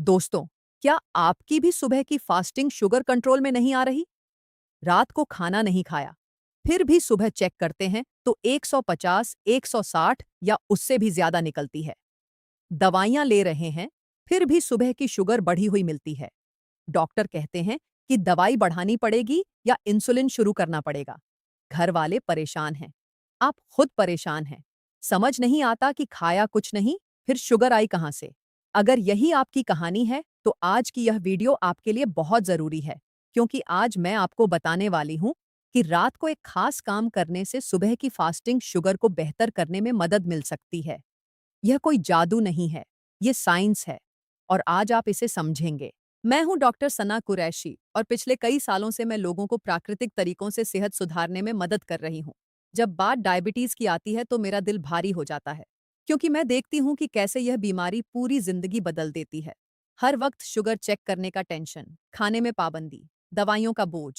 दोस्तों, क्या आपकी भी सुबह की फास्टिंग शुगर कंट्रोल में नहीं आ रही? रात को खाना नहीं खाया, फिर भी सुबह चेक करते हैं तो 150, 160 या उससे भी ज्यादा निकलती है। दवाइयां ले रहे हैं, फिर भी सुबह की शुगर बढ़ी हुई मिलती है। डॉक्टर कहते हैं कि दवाई बढ़ानी पड़ेगी या इंसुलिन शुरू करना पड़ेगा। घर वाले परेशान हैं, आप खुद परेशान हैं। समझ नहीं आता कि खाया कुछ नहीं, फिर शुगर आई कहां से। अगर यही आपकी कहानी है तो आज की यह वीडियो आपके लिए बहुत जरूरी है, क्योंकि आज मैं आपको बताने वाली हूं कि रात को एक खास काम करने से सुबह की फास्टिंग शुगर को बेहतर करने में मदद मिल सकती है। यह कोई जादू नहीं है, ये साइंस है और आज आप इसे समझेंगे। मैं हूं डॉक्टर सना कुरैशी और पिछले कई सालों से मैं लोगों को प्राकृतिक तरीकों से सेहत सुधारने में मदद कर रही हूं। जब बात डायबिटीज की आती है तो मेरा दिल भारी हो जाता है, क्योंकि मैं देखती हूं कि कैसे यह बीमारी पूरी जिंदगी बदल देती है। हर वक्त शुगर चेक करने का टेंशन, खाने में पाबंदी, दवाइयों का बोझ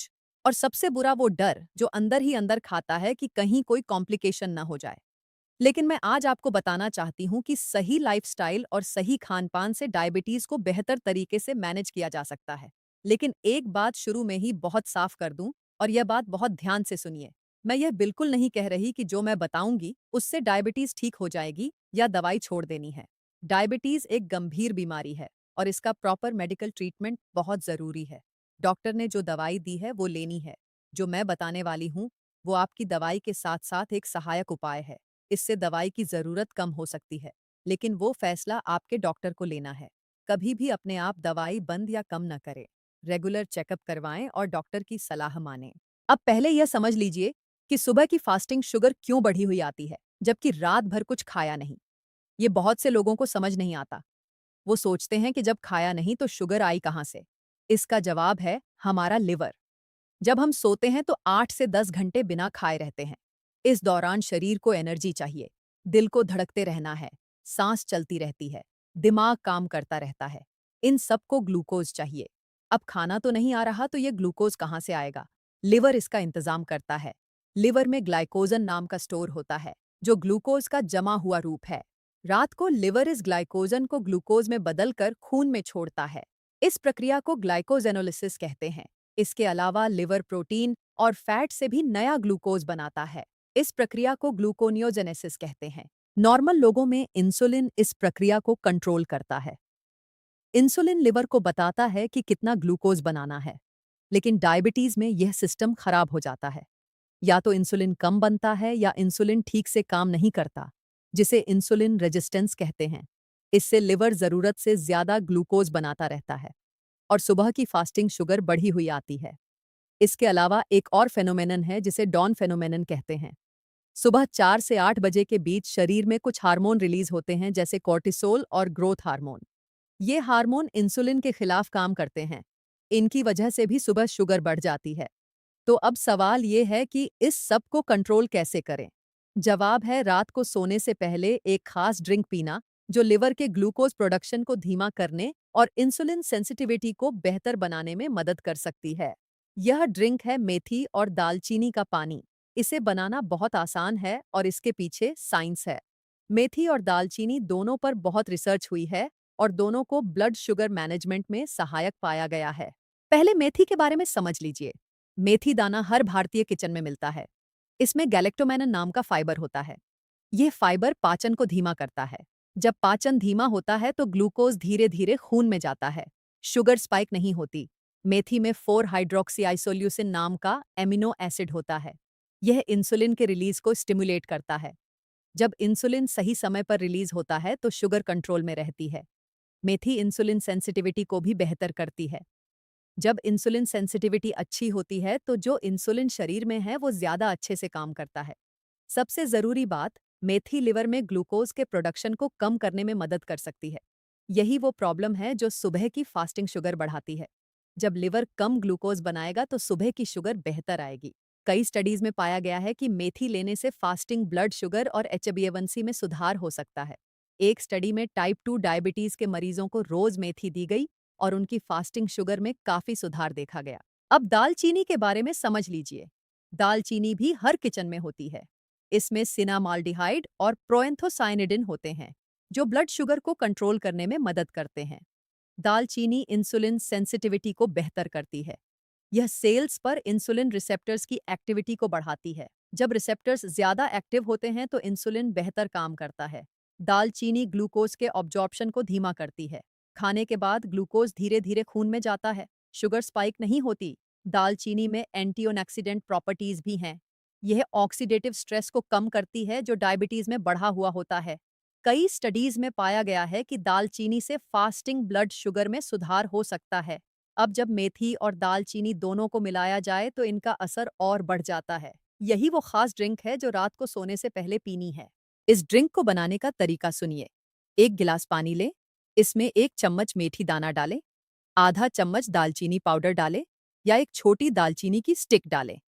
और सबसे बुरा वो डर जो अंदर ही अंदर खाता है कि कहीं कोई कॉम्प्लिकेशन ना हो जाए। लेकिन मैं आज आपको बताना चाहती हूँ कि सही लाइफस्टाइल और सही खान-पान से डायबिटीज को बेहतर तरीके से मैनेज किया जा सकता है। लेकिन एक बात शुरू में ही बहुत साफ कर दूं, और यह बात बहुत ध्यान से सुनिए। मैं यह बिल्कुल नहीं कह रही कि जो मैं बताऊंगी उससे डायबिटीज ठीक हो जाएगी या दवाई छोड़ देनी है। डायबिटीज एक गंभीर बीमारी है और इसका प्रॉपर मेडिकल ट्रीटमेंट बहुत जरूरी है। डॉक्टर ने जो दवाई दी है वो लेनी है। जो मैं बताने वाली हूँ वो आपकी दवाई के साथ साथ एक सहायक उपाय है। इससे दवाई की जरूरत कम हो सकती है, लेकिन वो फैसला आपके डॉक्टर को लेना है। कभी भी अपने आप दवाई बंद या कम न करें। रेगुलर चेकअप करवाएं और डॉक्टर की सलाह मानें। अब पहले यह समझ लीजिए कि सुबह की फास्टिंग शुगर क्यों बढ़ी हुई आती है, जबकि रात भर कुछ खाया नहीं। ये बहुत से लोगों को समझ नहीं आता। वो सोचते हैं कि जब खाया नहीं तो शुगर आई कहाँ से। इसका जवाब है हमारा लिवर। जब हम सोते हैं तो 8 से 10 घंटे बिना खाए रहते हैं। इस दौरान शरीर को एनर्जी चाहिए, दिल को धड़कते रहना है, सांस चलती रहती है, दिमाग काम करता रहता है। इन सबको ग्लूकोज चाहिए। अब खाना तो नहीं आ रहा तो ये ग्लूकोज कहाँ से आएगा? लिवर इसका इंतजाम करता है। लिवर में ग्लाइकोजन नाम का स्टोर होता है, जो ग्लूकोज का जमा हुआ रूप है। रात को लिवर इस ग्लाइकोजन को ग्लूकोज में बदलकर खून में छोड़ता है। इस प्रक्रिया को ग्लाइकोजेनोलिसिस कहते हैं। इसके अलावा लिवर प्रोटीन और फैट से भी नया ग्लूकोज बनाता है। इस प्रक्रिया को ग्लूकोनियोजेनेसिस कहते हैं। नॉर्मल लोगों में इंसुलिन इस प्रक्रिया को कंट्रोल करता है। इंसुलिन लिवर को बताता है कि कितना ग्लूकोज बनाना है, लेकिन डायबिटीज में यह सिस्टम खराब हो जाता है। या तो इंसुलिन कम बनता है या इंसुलिन ठीक से काम नहीं करता, जिसे इंसुलिन रेजिस्टेंस कहते हैं। इससे लिवर जरूरत से ज्यादा ग्लूकोज बनाता रहता है और सुबह की फास्टिंग शुगर बढ़ी हुई आती है। इसके अलावा एक और फेनोमेनन है जिसे डॉन फेनोमेनन कहते हैं। सुबह 4 से 8 बजे के बीच शरीर में कुछ हार्मोन रिलीज होते हैं, जैसे कॉर्टिसोल और ग्रोथ हार्मोन। ये हार्मोन इंसुलिन के खिलाफ काम करते हैं। इनकी वजह से भी सुबह शुगर बढ़ जाती है। तो अब सवाल ये है कि इस सब को कंट्रोल कैसे करें? जवाब है रात को सोने से पहले एक खास ड्रिंक पीना, जो लिवर के ग्लूकोज प्रोडक्शन को धीमा करने और इंसुलिन सेंसिटिविटी को बेहतर बनाने में मदद कर सकती है। यह ड्रिंक है मेथी और दालचीनी का पानी। इसे बनाना बहुत आसान है और इसके पीछे साइंस है। मेथी और दालचीनी दोनों पर बहुत रिसर्च हुई है और दोनों को ब्लड शुगर मैनेजमेंट में सहायक पाया गया है। पहले मेथी के बारे में समझ लीजिए। मेथी दाना हर भारतीय किचन में मिलता है। इसमें गैलेक्टोमेनन नाम का फाइबर होता है। यह फाइबर पाचन को धीमा करता है। जब पाचन धीमा होता है तो ग्लूकोज धीरे धीरे खून में जाता है। शुगर स्पाइक नहीं होती। मेथी में 4 हाइड्रोक्सी आइसोल्यूसिन नाम का एमिनो एसिड होता है। यह इंसुलिन के रिलीज को स्टिमुलेट करता है। जब इंसुलिन सही समय पर रिलीज होता है तो शुगर कंट्रोल में रहती है। मेथी इंसुलिन सेंसिटिविटी को भी बेहतर करती है। जब इंसुलिन सेंसिटिविटी अच्छी होती है तो जो इंसुलिन शरीर में है वो ज्यादा अच्छे से काम करता है। सबसे जरूरी बात, मेथी लिवर में ग्लूकोज के प्रोडक्शन को कम करने में मदद कर सकती है। यही वो प्रॉब्लम है जो सुबह की फास्टिंग शुगर बढ़ाती है। जब लिवर कम ग्लूकोज बनाएगा तो सुबह की शुगर बेहतर आएगी। कई स्टडीज में पाया गया है कि मेथी लेने से फास्टिंग ब्लड शुगर और HbA1c में सुधार हो सकता है। एक स्टडी में टाइप 2 डायबिटीज के मरीजों को रोज मेथी दी गई और उनकी फास्टिंग शुगर में काफी सुधार देखा गया। अब दालचीनी के बारे में समझ लीजिए। दालचीनी भी हर किचन में होती है। इसमें सिनामाल्डिहाइड और प्रोएंथोसाइनिडिन होते हैं, जो ब्लड शुगर को कंट्रोल करने में मदद करते हैं। दालचीनी इंसुलिन सेंसिटिविटी को बेहतर करती है। यह सेल्स पर इंसुलिन रिसेप्टर्स की एक्टिविटी को बढ़ाती है। जब रिसेप्टर्स ज्यादा एक्टिव होते हैं तो इंसुलिन बेहतर काम करता है। दालचीनी ग्लूकोज के ऑब्जॉर्प्शन को धीमा करती है। खाने के बाद ग्लूकोज धीरे धीरे खून में जाता है। शुगर स्पाइक नहीं होती। दालचीनी में एंटीऑक्सीडेंट प्रॉपर्टीज भी हैं। यह ऑक्सीडेटिव स्ट्रेस को कम करती है जो डायबिटीज में बढ़ा हुआ होता है। कई स्टडीज में पाया गया है कि दालचीनी से फास्टिंग ब्लड शुगर में सुधार हो सकता है। अब जब मेथी और दालचीनी दोनों को मिलाया जाए तो इनका असर और बढ़ जाता है। यही वो खास ड्रिंक है जो रात को सोने से पहले पीनी है। इस ड्रिंक को बनाने का तरीका सुनिए। 1 गिलास पानी लें, इसमें 1 चम्मच मेथी दाना डालें, आधा चम्मच दालचीनी पाउडर डालें या एक छोटी दालचीनी की स्टिक डालें।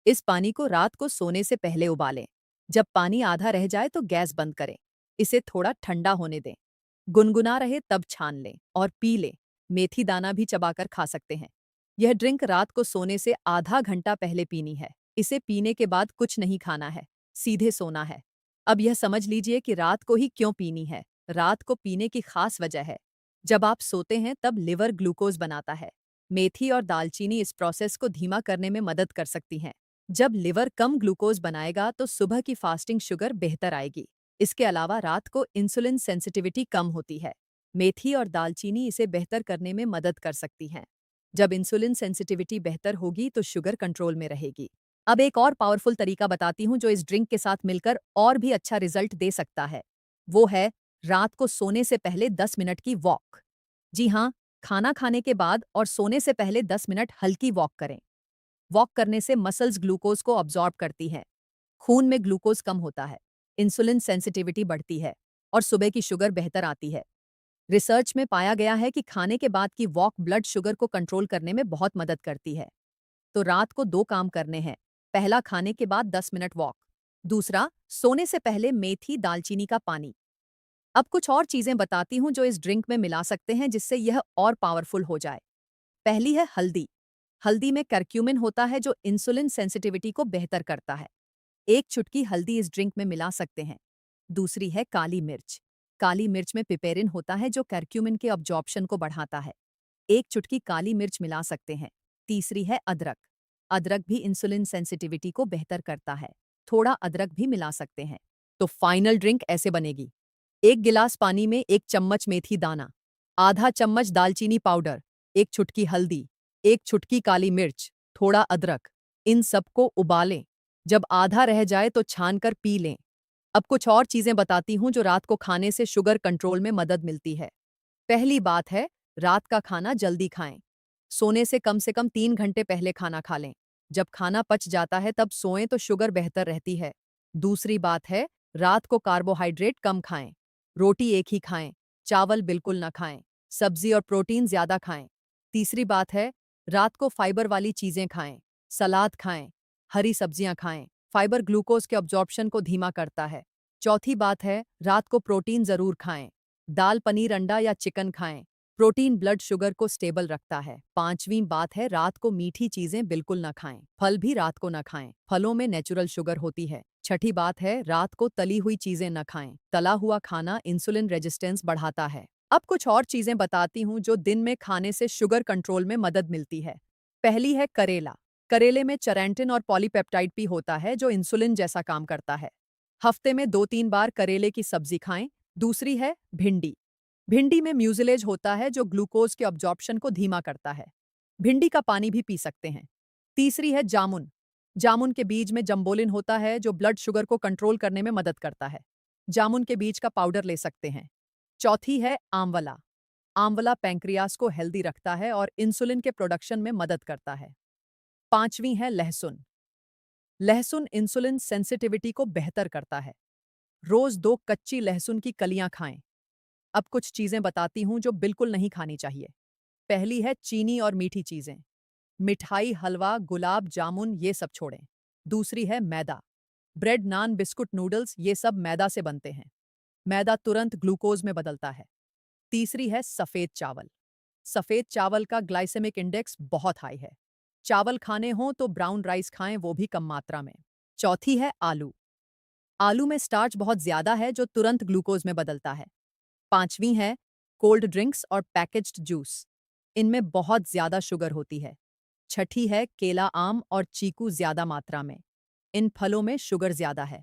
इस पानी को रात को सोने से पहले उबालें। जब पानी आधा रह जाए तो गैस बंद करें। इसे थोड़ा ठंडा होने दें। गुनगुना रहे तब छान लें और पी लें। मेथी दाना भी चबाकर खा सकते हैं। यह ड्रिंक रात को सोने से आधा घंटा पहले पीनी है। इसे पीने के बाद कुछ नहीं खाना है, सीधे सोना है। अब यह समझ लीजिए कि रात को ही क्यों पीनी है। रात को पीने की खास वजह है। जब आप सोते हैं तब लिवर ग्लूकोज बनाता है। मेथी और दालचीनी इस प्रोसेस को धीमा करने में मदद कर सकती हैं। जब लिवर कम ग्लूकोज बनाएगा तो सुबह की फास्टिंग शुगर बेहतर आएगी। इसके अलावा रात को इंसुलिन सेंसिटिविटी कम होती है। मेथी और दालचीनी इसे बेहतर करने में मदद कर सकती हैं। जब इंसुलिन सेंसिटिविटी बेहतर होगी तो शुगर कंट्रोल में रहेगी। अब एक और पावरफुल तरीका बताती हूँ जो इस ड्रिंक के साथ मिलकर और भी अच्छा रिजल्ट दे सकता है। वो है रात को सोने से पहले 10 मिनट की वॉक। जी हाँ, खाना खाने के बाद और सोने से पहले 10 मिनट हल्की वॉक करें। वॉक करने से मसल्स ग्लूकोज को अब्जॉर्ब करती हैं। खून में ग्लूकोज कम होता है, इंसुलिन सेंसिटिविटी बढ़ती है और सुबह की शुगर बेहतर आती है। रिसर्च में पाया गया है कि खाने के बाद की वॉक ब्लड शुगर को कंट्रोल करने में बहुत मदद करती है। तो रात को 2 काम करने हैं। पहला, खाने के बाद 10 मिनट वॉक। दूसरा, सोने से पहले मेथी दालचीनी का पानी। अब कुछ और चीजें बताती हूँ जो इस ड्रिंक में मिला सकते हैं जिससे यह और पावरफुल हो जाए। पहली है हल्दी। हल्दी में करक्यूमिन होता है जो इंसुलिन सेंसिटिविटी को बेहतर करता है। 1 चुटकी हल्दी इस ड्रिंक में मिला सकते हैं। दूसरी है काली मिर्च। काली मिर्च में पिपेरिन होता है जो करक्यूमिन के अब्जॉर्प्शन को बढ़ाता है। 1 चुटकी काली मिर्च मिला सकते हैं। तीसरी है अदरक। अदरक भी इंसुलिन सेंसिटिविटी को बेहतर करता है। थोड़ा अदरक भी मिला सकते हैं। तो फाइनल ड्रिंक ऐसे बनेगी। 1 गिलास पानी में 1 चम्मच मेथी दाना, आधा चम्मच दालचीनी पाउडर, 1 चुटकी हल्दी, 1 चुटकी काली मिर्च, थोड़ा अदरक। इन सबको उबालें। जब आधा रह जाए तो छानकर पी लें। अब कुछ और चीजें बताती हूँ जो रात को खाने से शुगर कंट्रोल में मदद मिलती है। पहली बात है, रात का खाना जल्दी खाएं। सोने से कम 3 घंटे पहले खाना खा लें। जब खाना पच जाता है तब सोएं तो शुगर बेहतर रहती है। दूसरी बात है, रात को कार्बोहाइड्रेट कम खाएं। रोटी एक ही खाएं, चावल बिल्कुल ना खाएं, सब्जी और प्रोटीन ज्यादा खाएं। तीसरी बात है, रात को फाइबर वाली चीजें खाएं, सलाद खाएं, हरी सब्जियां खाएं। फाइबर ग्लूकोज के अब्जॉर्प्शन को धीमा करता है। चौथी बात है, रात को प्रोटीन जरूर खाएं। दाल, पनीर, अंडा या चिकन खाएं। प्रोटीन ब्लड शुगर को स्टेबल रखता है। पांचवी बात है, रात को मीठी चीजें बिल्कुल ना खाएं। फल भी रात को ना खाएं, फलों में नेचुरल शुगर होती है। छठी बात है, रात को तली हुई चीजें न खाएं। तला हुआ खाना इंसुलिन रेजिस्टेंस बढ़ाता है। अब कुछ और चीजें बताती हूँ जो दिन में खाने से शुगर कंट्रोल में मदद मिलती है। पहली है करेला। करेले में चेरेंटिन और पॉलीपेप्टाइड भी होता है जो इंसुलिन जैसा काम करता है। हफ्ते में 2-3 बार करेले की सब्जी खाएं। दूसरी है भिंडी। भिंडी में म्यूजिलेज होता है जो ग्लूकोज के अब्जॉर्प्शन को धीमा करता है। भिंडी का पानी भी पी सकते हैं। तीसरी है जामुन। जामुन के बीज में जंबोलिन होता है जो ब्लड शुगर को कंट्रोल करने में मदद करता है। जामुन के बीज का पाउडर ले सकते हैं। चौथी है आंवला। आंवला पैंक्रियास को हेल्दी रखता है और इंसुलिन के प्रोडक्शन में मदद करता है। पांचवी है लहसुन। लहसुन इंसुलिन सेंसिटिविटी को बेहतर करता है। रोज 2 कच्ची लहसुन की कलियां खाएं। अब कुछ चीजें बताती हूं जो बिल्कुल नहीं खानी चाहिए। पहली है चीनी और मीठी चीजें। मिठाई, हलवा, गुलाब जामुन ये सब छोड़ें। दूसरी है मैदा। ब्रेड, नान, बिस्कुट, नूडल्स ये सब मैदा से बनते हैं। मैदा तुरंत ग्लूकोज में बदलता है। तीसरी है सफेद चावल। सफेद चावल का ग्लाइसेमिक इंडेक्स बहुत हाई है। चावल खाने हों तो ब्राउन राइस खाएं, वो भी कम मात्रा में। चौथी है आलू। आलू में स्टार्च बहुत ज्यादा है जो तुरंत ग्लूकोज में बदलता है। पांचवी है कोल्ड ड्रिंक्स और पैकेज्ड जूस। इनमें बहुत ज्यादा शुगर होती है। छठी है केला, आम और चीकू ज्यादा मात्रा में। इन फलों में शुगर ज्यादा है।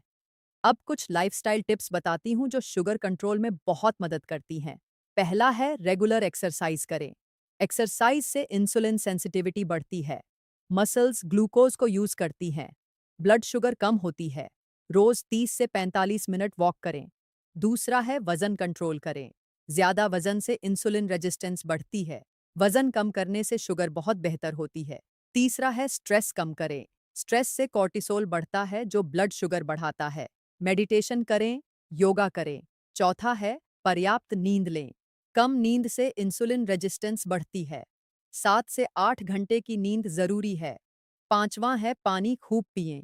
अब कुछ लाइफस्टाइल टिप्स बताती हूँ जो शुगर कंट्रोल में बहुत मदद करती हैं। पहला है रेगुलर एक्सरसाइज करें। एक्सरसाइज से इंसुलिन सेंसिटिविटी बढ़ती है। मसल्स ग्लूकोज को यूज करती हैं। ब्लड शुगर कम होती है। रोज 30 से 45 मिनट वॉक करें। दूसरा है वजन कंट्रोल करें। ज्यादा वजन से इंसुलिन रेजिस्टेंस बढ़ती है। वजन कम करने से शुगर बहुत बेहतर होती है। तीसरा है स्ट्रेस कम करें। स्ट्रेस से कॉर्टिसोल बढ़ता है जो ब्लड शुगर बढ़ाता है। मेडिटेशन करें, योगा करें। चौथा है पर्याप्त नींद लें। कम नींद से इंसुलिन रेजिस्टेंस बढ़ती है। 7 से 8 घंटे की नींद जरूरी है। पांचवा है पानी खूब पिएं।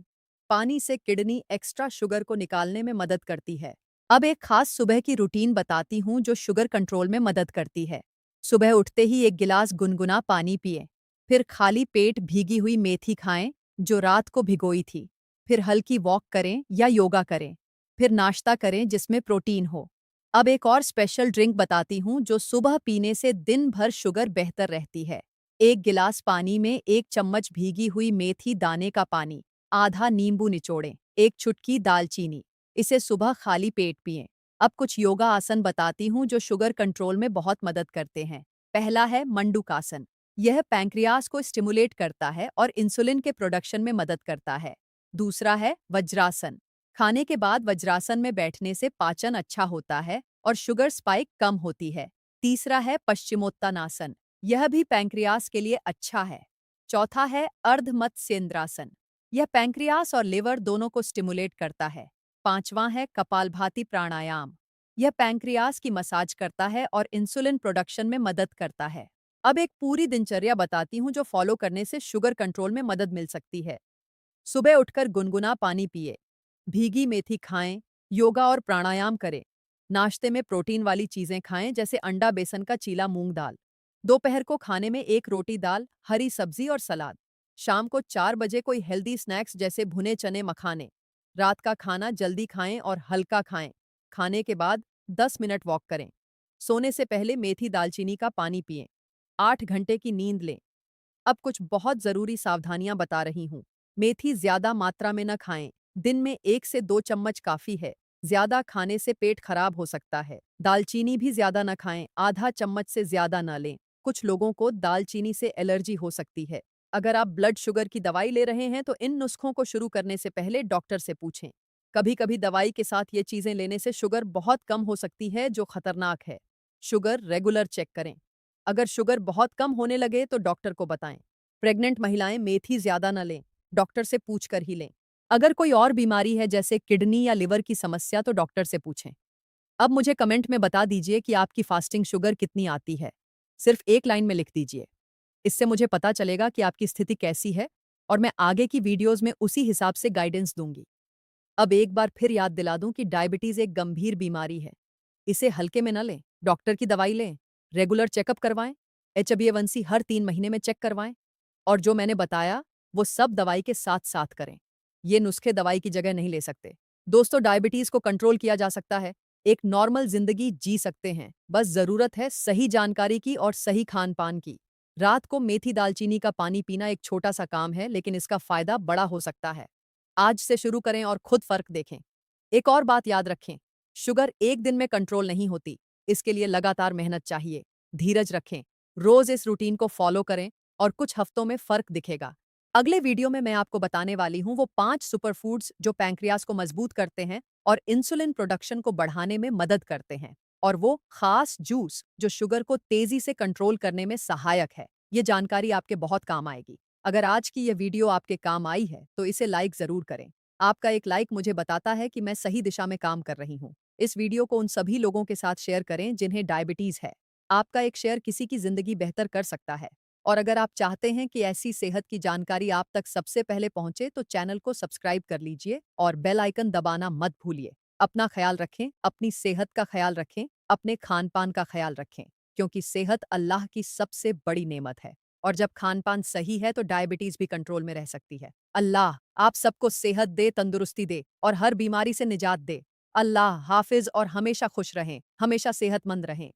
पानी से किडनी एक्स्ट्रा शुगर को निकालने में मदद करती है। अब एक खास सुबह की रूटीन बताती हूँ जो शुगर कंट्रोल में मदद करती है। सुबह उठते ही एक गिलास गुनगुना पानी पिएं। फिर खाली पेट भीगी हुई मेथी खाएं जो रात को भिगोई थी। फिर हल्की वॉक करें या योगा करें। फिर नाश्ता करें जिसमें प्रोटीन हो। अब एक और स्पेशल ड्रिंक बताती हूँ जो सुबह पीने से दिन भर शुगर बेहतर रहती है। एक गिलास पानी में 1 चम्मच भीगी हुई मेथी दाने का पानी, आधा नींबू निचोड़ें, 1 चुटकी दालचीनी। इसे सुबह खाली पेट पिएं। अब कुछ योगा आसन बताती हूँ जो शुगर कंट्रोल में बहुत मदद करते हैं। पहला है मंडूकासन। यह पैंक्रियाज को स्टिमुलेट करता है और इंसुलिन के प्रोडक्शन में मदद करता है। दूसरा है वज्रासन। खाने के बाद वज्रासन में बैठने से पाचन अच्छा होता है और शुगर स्पाइक कम होती है। तीसरा है पश्चिमोत्तानासन। यह भी पैंक्रियास के लिए अच्छा है। चौथा है अर्धमत्स्येंद्रासन। यह पैंक्रियास और लिवर दोनों को स्टिमुलेट करता है। पांचवा है कपालभाति प्राणायाम। यह पैंक्रियास की मसाज करता है और इंसुलिन प्रोडक्शन में मदद करता है। अब एक पूरी दिनचर्या बताती हूँ जो फॉलो करने से शुगर कंट्रोल में मदद मिल सकती है। सुबह उठकर गुनगुना पानी पिए। भीगी मेथी खाएं। योगा और प्राणायाम करें। नाश्ते में प्रोटीन वाली चीजें खाएं जैसे अंडा, बेसन का चीला, मूंग दाल। दोपहर को खाने में 1 रोटी, दाल, हरी सब्जी और सलाद। शाम को 4 बजे कोई हेल्दी स्नैक्स जैसे भुने चने, मखाने। रात का खाना जल्दी खाएं और हल्का खाएं। खाने के बाद 10 मिनट वॉक करें। सोने से पहले मेथी दालचीनी का पानी पिएं। 8 घंटे की नींद लें। अब कुछ बहुत जरूरी सावधानियां बता रही हूँ। मेथी ज्यादा मात्रा में न खाएं। दिन में 1 से 2 चम्मच काफी है। ज्यादा खाने से पेट खराब हो सकता है। दालचीनी भी ज्यादा न खाएं, आधा चम्मच से ज्यादा न लें। कुछ लोगों को दालचीनी से एलर्जी हो सकती है। अगर आप ब्लड शुगर की दवाई ले रहे हैं तो इन नुस्खों को शुरू करने से पहले डॉक्टर से पूछें। कभी कभी दवाई के साथ ये चीजें लेने से शुगर बहुत कम हो सकती है जो खतरनाक है। शुगर रेगुलर चेक करें। अगर शुगर बहुत कम होने लगे तो डॉक्टर को बताएं। प्रेग्नेंट महिलाएं मेथी ज्यादा न लें, डॉक्टर से पूछ कर ही लें। अगर कोई और बीमारी है जैसे किडनी या लिवर की समस्या तो डॉक्टर से पूछें। अब मुझे कमेंट में बता दीजिए कि आपकी फास्टिंग शुगर कितनी आती है। सिर्फ एक लाइन में लिख दीजिए। इससे मुझे पता चलेगा कि आपकी स्थिति कैसी है और मैं आगे की वीडियोस में उसी हिसाब से गाइडेंस दूंगी। अब एक बार फिर याद दिला दूं कि डायबिटीज एक गंभीर बीमारी है। इसे हल्के में न लें, डॉक्टर की दवाई लें, रेगुलर चेकअप करवाएं, HbA1c हर 3 महीने में चेक करवाएं और जो मैंने बताया वो सब दवाई के साथ साथ करें। ये नुस्खे दवाई की जगह नहीं ले सकते। दोस्तों, डायबिटीज को कंट्रोल किया जा सकता है। एक नॉर्मल जिंदगी जी सकते हैं। बस जरूरत है सही जानकारी की और सही खान पान की। रात को मेथी दालचीनी का पानी पीना एक छोटा सा काम है लेकिन इसका फायदा बड़ा हो सकता है। आज से शुरू करें और खुद फर्क देखें। एक और बात याद रखें, शुगर एक दिन में कंट्रोल नहीं होती। इसके लिए लगातार मेहनत चाहिए। धीरज रखें, रोज इस रूटीन को फॉलो करें और कुछ हफ्तों में फर्क दिखेगा। अगले वीडियो में मैं आपको बताने वाली हूँ वो 5 सुपरफूड्स जो पैंक्रियास को मजबूत करते हैं और इंसुलिन प्रोडक्शन को बढ़ाने में मदद करते हैं, और वो खास जूस जो शुगर को तेजी से कंट्रोल करने में सहायक है। ये जानकारी आपके बहुत काम आएगी। अगर आज की यह वीडियो आपके काम आई है तो इसे लाइक जरूर करें। आपका एक लाइक मुझे बताता है कि मैं सही दिशा में काम कर रही हूँ। इस वीडियो को उन सभी लोगों के साथ शेयर करें जिन्हें डायबिटीज है। आपका एक शेयर किसी की जिंदगी बेहतर कर सकता है। और अगर आप चाहते हैं कि ऐसी सेहत की जानकारी आप तक सबसे पहले पहुंचे तो चैनल को सब्सक्राइब कर लीजिए और बेल आइकन दबाना मत भूलिए। अपना ख्याल रखें, अपनी सेहत का ख्याल रखें, अपने खान पान का ख्याल रखें, क्योंकि सेहत अल्लाह की सबसे बड़ी नेमत है और जब खान पान सही है तो डायबिटीज भी कंट्रोल में रह सकती है। अल्लाह आप सबको सेहत दे, तंदुरुस्ती दे और हर बीमारी से निजात दे। अल्लाह हाफिज और हमेशा खुश रहें, हमेशा सेहतमंद रहें।